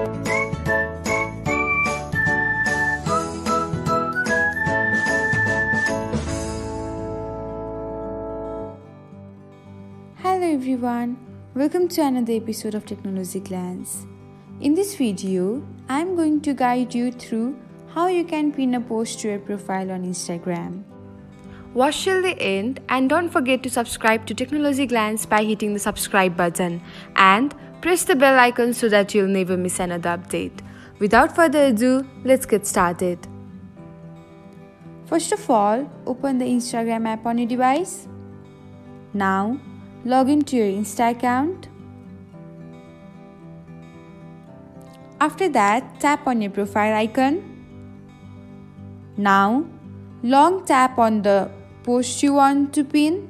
Hello everyone, welcome to another episode of Technologyglance. In this video, I am going to guide you through how you can pin a post to your profile on Instagram. Watch till the end and don't forget to subscribe to Technologyglance by hitting the subscribe button and press the bell icon so that you'll never miss another update. Without further ado, let's get started. First of all, open the Instagram app on your device. Now, log into your Insta account. After that, tap on your profile icon. Now, long tap on the post you want to pin.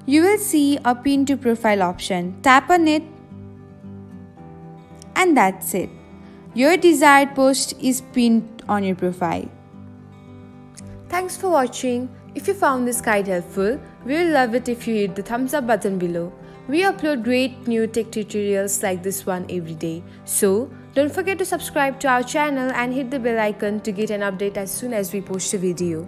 You will see a pin to profile option. Tap on it. And that's it. Your desired post is pinned on your profile. Thanks for watching. If you found this guide helpful, we will love it if you hit the thumbs up button below. We upload great new tech tutorials like this one every day. So, don't forget to subscribe to our channel and hit the bell icon to get an update as soon as we post a video.